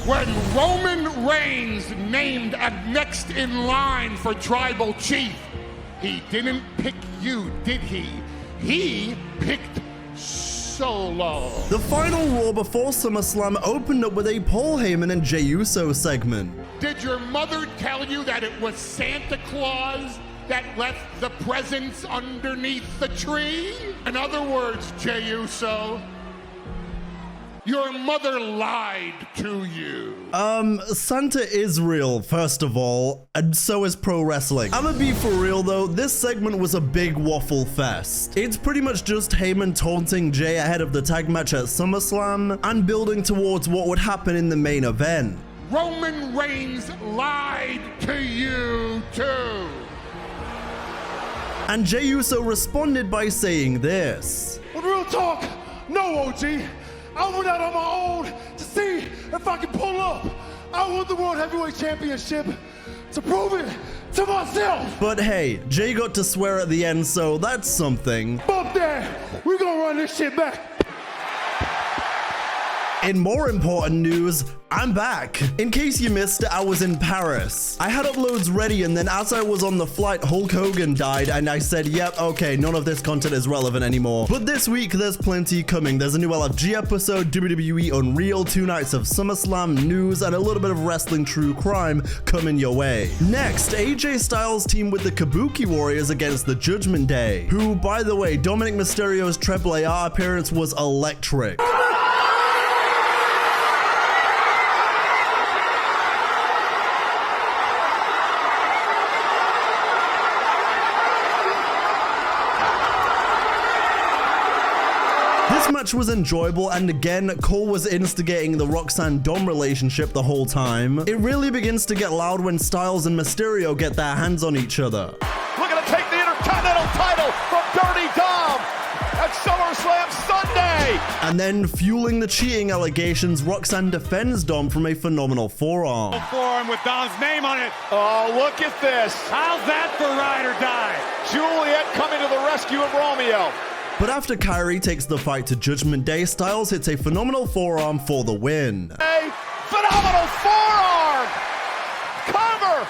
When Roman Reigns named next in line for tribal chief, he didn't pick you, did he? He picked Solo. The final Raw before SummerSlam opened up with a Paul Heyman and Jey Uso segment. Did your mother tell you that it was Santa Claus that left the presents underneath the tree? In other words, Jey Uso, your mother lied to you. Santa is real, first of all, and so is pro wrestling. I'ma be for real though, this segment was a big waffle fest. It's pretty much just Heyman taunting Jey ahead of the tag match at SummerSlam and building towards what would happen in the main event. Roman Reigns lied to you too. And Jey Uso responded by saying this. But real talk, no OG. I went out on my own to see if I could pull up. I won the World Heavyweight Championship to prove it to myself. But hey, Jey got to swear at the end, so that's something. Fuck that. We're gonna run this shit back. In more important news, I'm back. In case you missed it, I was in Paris. I had uploads ready, and then as I was on the flight, Hulk Hogan died, and I said, yep, okay, none of this content is relevant anymore. But this week, there's plenty coming. There's a new LFG episode, WWE Unreal, 2 nights of SummerSlam news, and a little bit of wrestling true crime coming your way. Next, AJ Styles team with the Kabuki Warriors against the Judgment Day, who, by the way, Dominic Mysterio's Triple AR appearance was electric. This match was enjoyable, and again, Cole was instigating the Roxanne-Dom relationship the whole time. It really begins to get loud when Styles and Mysterio get their hands on each other. We're going to take the Intercontinental title from Dirty Dom at SummerSlam Sunday. And then, fueling the cheating allegations, Roxanne defends Dom from a phenomenal forearm. Forearm with Dom's name on it. Oh, look at this. How's that for ride or die? Juliet coming to the rescue of Romeo. But after Kyrie takes the fight to Judgment Day, Styles hits a phenomenal forearm for the win. A phenomenal forearm. Cover.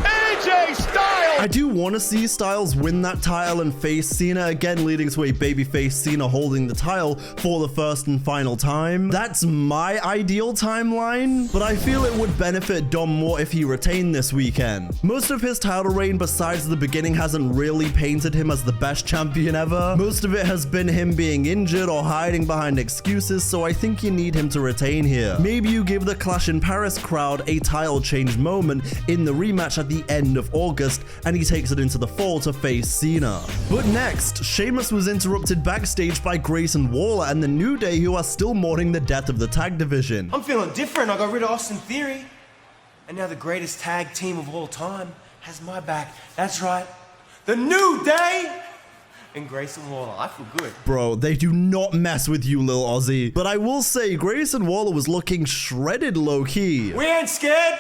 AJ Styles. I do want to see Styles win that title and face Cena again, leading to a babyface Cena holding the title for the first and final time. That's my ideal timeline, but I feel it would benefit Dom more if he retained this weekend. Most of his title reign besides the beginning hasn't really painted him as the best champion ever. Most of it has been him being injured or hiding behind excuses, so I think you need him to retain here. Maybe you give the Clash in Paris crowd a title change moment in the rematch at the end of August, and he takes it into the fall to face Cena. But next, Sheamus was interrupted backstage by Grayson Waller and the New Day, who are still mourning the death of the tag division. I'm feeling different. I got rid of Austin Theory, and now the greatest tag team of all time has my back. That's right, the New Day and Grayson Waller. I feel good. Bro, they do not mess with you, Lil Ozzy. But I will say, Grayson Waller was looking shredded low-key. We ain't scared.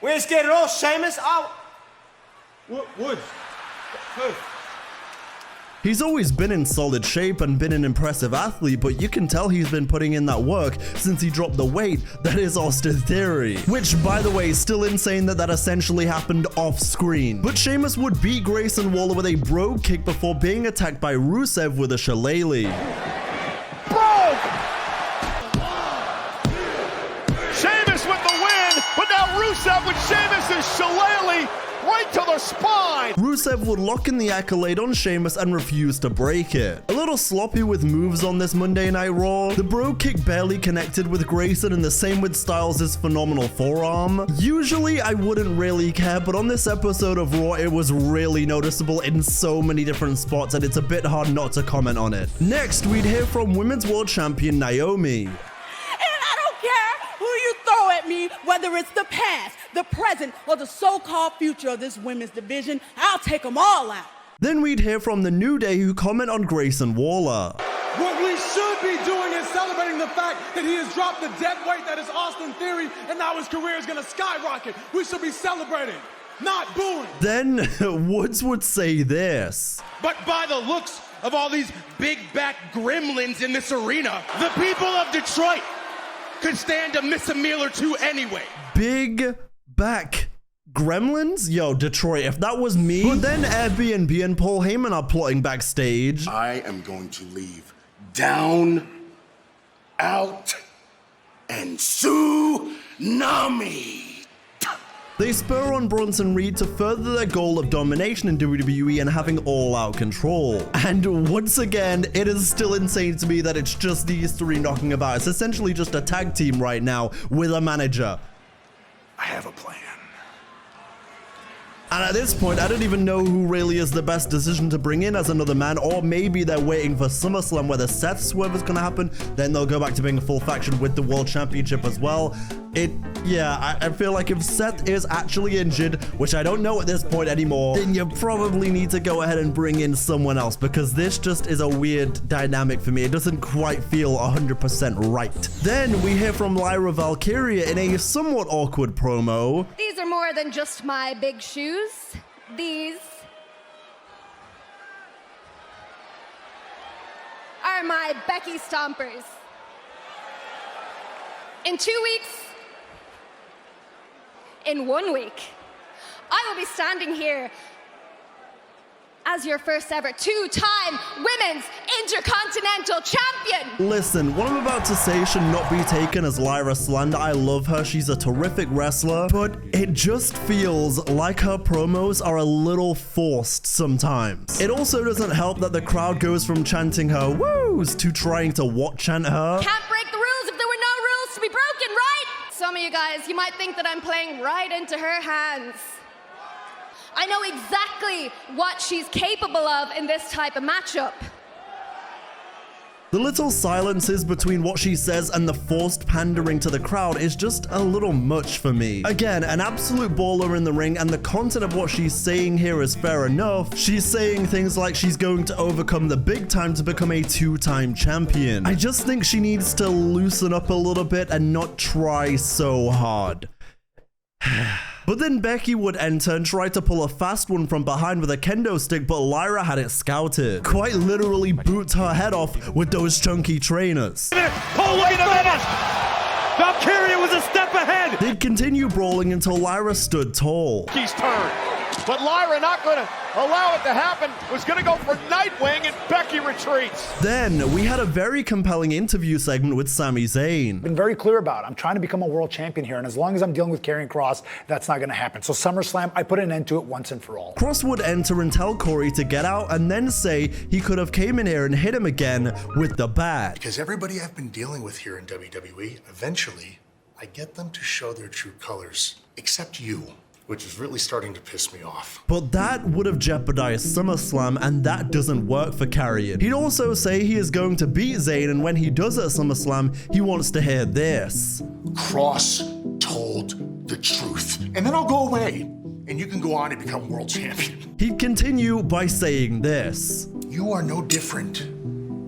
We ain't scared at all, Sheamus. Wood. Who? He's always been in solid shape and been an impressive athlete, but you can tell he's been putting in that work since he dropped the weight that is Austin Theory. Which, by the way, is still insane that essentially happened off screen. But Sheamus would beat Grayson Waller with a brogue kick before being attacked by Rusev with a shillelagh. Broke! Sheamus with the win, but now Rusev with Sheamus' shillelagh right to the spine. Rusev would lock in the accolade on Sheamus and refuse to break it. A little sloppy with moves on this Monday Night Raw. The brogue kick barely connected with Grayson, and the same with Styles' phenomenal forearm. Usually I wouldn't really care, but on this episode of Raw it was really noticeable in so many different spots, and it's a bit hard not to comment on it. Next, we'd hear from Women's World Champion Naomi. Throw at me, whether it's the past, the present, or the so-called future of this women's division, I'll take them all out. Then we'd hear from the New Day, who comment on Grayson Waller. What we should be doing is celebrating the fact that he has dropped the dead weight that is Austin Theory, and now his career is going to skyrocket. We should be celebrating, not booing. Then Woods would say this. But by the looks of all these big back gremlins in this arena, the people of Detroit, could stand to miss a meal or two anyway. Big back gremlins? Yo, Detroit, if that was me. But then Airbnb and Paul Heyman are plotting backstage. I am going to leave down, out, and tsunami. They spur on Bronson Reed to further their goal of domination in WWE and having all-out control. And once again, it is still insane to me that it's just these three knocking about. It's essentially just a tag team right now with a manager. I have a plan. And at this point, I don't even know who really is the best decision to bring in as another man, or maybe they're waiting for SummerSlam where the Seth swerve is going to happen. Then they'll go back to being a full faction with the World Championship as well. I feel like if Seth is actually injured, which I don't know at this point anymore, then you probably need to go ahead and bring in someone else, because this just is a weird dynamic for me. It doesn't quite feel 100% right. Then we hear from Lyra Valkyria in a somewhat awkward promo. These are more than just my big shoes. These are my Becky Stompers. In 2 weeks, in 1 week, I will be standing here as your first ever two-time Women's Intercontinental Champion. Listen, what I'm about to say should not be taken as Lyra slander. I love her. She's a terrific wrestler, but it just feels like her promos are a little forced sometimes. It also doesn't help that the crowd goes from chanting her woos to trying to what chant her. Can't break the rules if there were no rules to be broken, right? Some of you guys, you might think that I'm playing right into her hands. I know exactly what she's capable of in this type of matchup. The little silences between what she says and the forced pandering to the crowd is just a little much for me. Again, an absolute baller in the ring, and the content of what she's saying here is fair enough. She's saying things like she's going to overcome the big time to become a two-time champion. I just think she needs to loosen up a little bit and not try so hard. But then Becky would enter and try to pull a fast one from behind with a kendo stick, but Lyra had it scouted. Quite literally boots her head off with those chunky trainers. Oh, wait a minute! Valkyria was a step ahead! They'd continue brawling until Lyra stood tall. He's turned. But Lyra not going to allow it to happen. Was going to go for Nightwing, and Becky retreats. Then we had a very compelling interview segment with Sami Zayn. Been very clear about it. I'm trying to become a world champion here, and as long as I'm dealing with Karrion Kross, that's not going to happen. So SummerSlam, I put an end to it once and for all. Kross would enter and tell Corey to get out, and then say he could have came in here and hit him again with the bat. Because everybody I've been dealing with here in WWE, eventually, I get them to show their true colors. Except you, which is really starting to piss me off. But that would have jeopardized SummerSlam, and that doesn't work for Karrion. He'd also say he is going to beat Zayn, and when he does at SummerSlam, he wants to hear this. Kross told the truth. And then I'll go away, and you can go on and become world champion. He'd continue by saying this. You are no different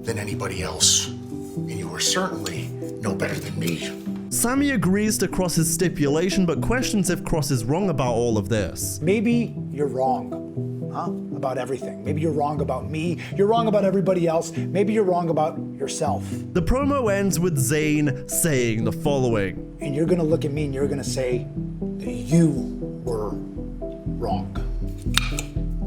than anybody else, and you are certainly no better than me. Sami agrees to Kross's stipulation, but questions if Kross is wrong about all of this. Maybe you're wrong, huh? About everything. Maybe you're wrong about me. You're wrong about everybody else. Maybe you're wrong about yourself. The promo ends with Zayn saying the following. And you're gonna look at me and you're gonna say that you were wrong.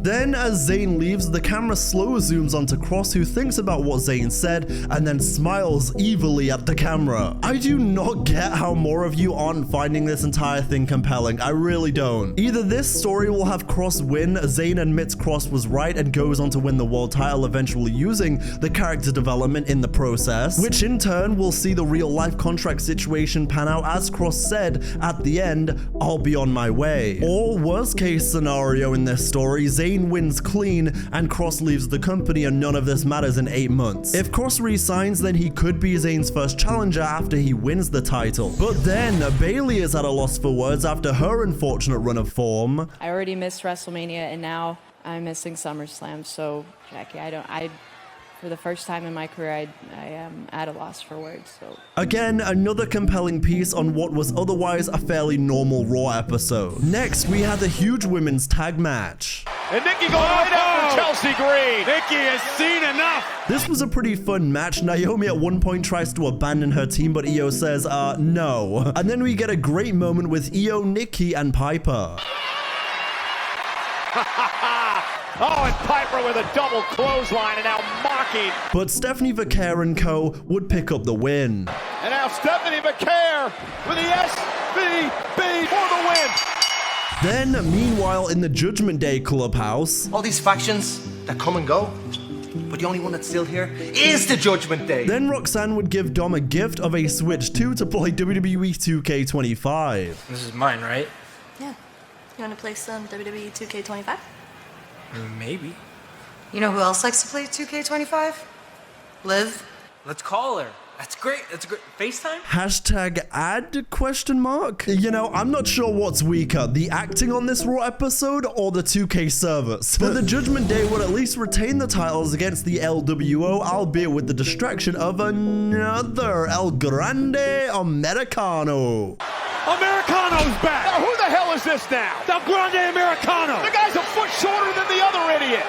Then, as Zayn leaves, the camera slow zooms onto Kross, who thinks about what Zayn said and then smiles evilly at the camera. I do not get how more of you aren't finding this entire thing compelling. I really don't. Either this story will have Kross win, Zayn admits Kross was right and goes on to win the world title, eventually using the character development in the process, which in turn will see the real life contract situation pan out as Kross said at the end, I'll be on my way. Or worst case scenario in this story, Zayn wins clean and Kross leaves the company and none of this matters in 8 months. If Kross resigns, then he could be Zayn's first challenger after he wins the title. But then Bayley is at a loss for words after her unfortunate run of form. I already missed WrestleMania and now I'm missing SummerSlam. So Jackie, for the first time in my career, I am at a loss for words. So again, another compelling piece on what was otherwise a fairly normal Raw episode. Next, we had the huge women's tag match. And Nikki going right after Chelsea Green. Nikki has seen enough. This was a pretty fun match. Naomi at one point tries to abandon her team, but Io says, no. And then we get a great moment with Io, Nikki, and Piper. Oh, and Piper with a double clothesline and now mocking. But Stephanie Vaquer and co. would pick up the win. And now Stephanie Vaquer with the SVB for the win. Then, meanwhile, in the Judgment Day clubhouse, All these factions that come and go, but the only one that's still here is the Judgment Day. then Roxanne would give Dom a gift of a Switch 2 to play WWE 2K25. This is mine, right? Yeah. You want to play some WWE 2K25? Maybe. You know who else likes to play 2K25? Liv. Let's call her. That's great. That's great. FaceTime? Hashtag ad question mark? You know, I'm not sure what's weaker, the acting on this Raw episode or the 2K service. But the Judgment Day would at least retain the titles against the LWO, albeit with the distraction of another El Grande Americano. Americano's back. Now who the hell is this now? The Grande Americano. The guy's a foot shorter than the other idiot.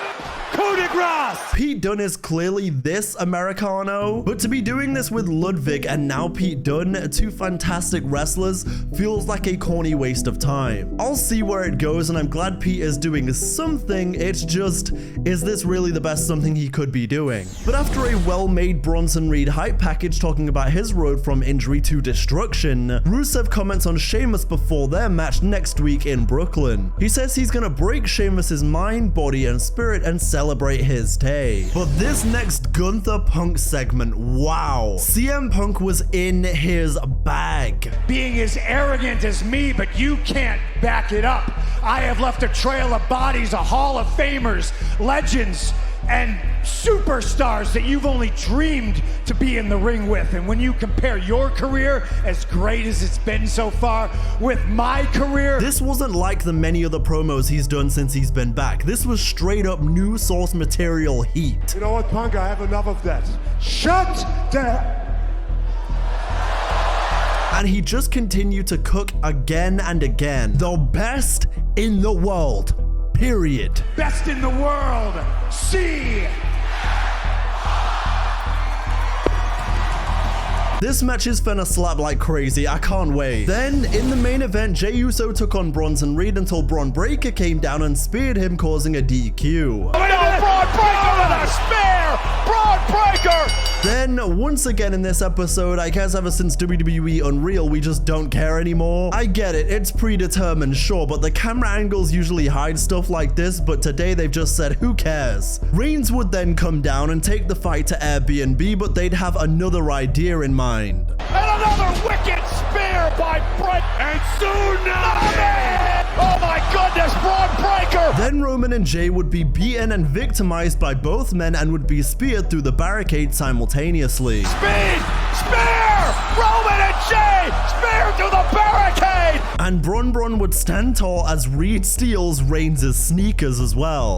Coup de grace. Pete Dunne is clearly this Americano, but to be doing this with Ludwig and now Pete Dunne, two fantastic wrestlers, feels like a corny waste of time. I'll see where it goes, and I'm glad Pete is doing something. It's just, is this really the best something he could be doing? But after a well-made Bronson Reed hype package talking about his road from injury to destruction, Rusev comments on Sheamus before their match next week in Brooklyn. He says he's gonna break Sheamus's mind, body, and spirit and celebrate his day. But this next Gunther Punk segment, wow. CM Punk was in his bag. Being as arrogant as me, but you can't back it up. I have left a trail of bodies, a hall of famers, legends, and superstars that you've only dreamed to be in the ring with. And when you compare your career, as great as it's been so far, with my career... This wasn't like the many other promos he's done since he's been back. This was straight up new source material heat. You know what, Punk? I have enough of that. Shut down. And he just continued to cook again and again. The best in the world. Period. Best in the world. See. This match is finna slap like crazy, I can't wait. Then, in the main event, Jey Uso took on Bronson Reed until Braun Breaker came down and speared him, causing a DQ. Braun Breaker with a spear! Braun Breaker! Then, once again in this episode, I guess ever since WWE Unreal, we just don't care anymore. I get it, it's predetermined, sure, but the camera angles usually hide stuff like this, but today they've just said, who cares? Reigns would then come down and take the fight to Airbnb, but they'd have another idea in mind. And another wicked spear by Breaker! And Tsunami! Oh my goodness, Braun Breaker! Then Roman and Jey would be beaten and victimized by both men and would be speared through the barricade simultaneously. Speed! Spear! Roman and Jey! Spear through the barricade! And Braun would stand tall as Reed steals Reigns' sneakers as well.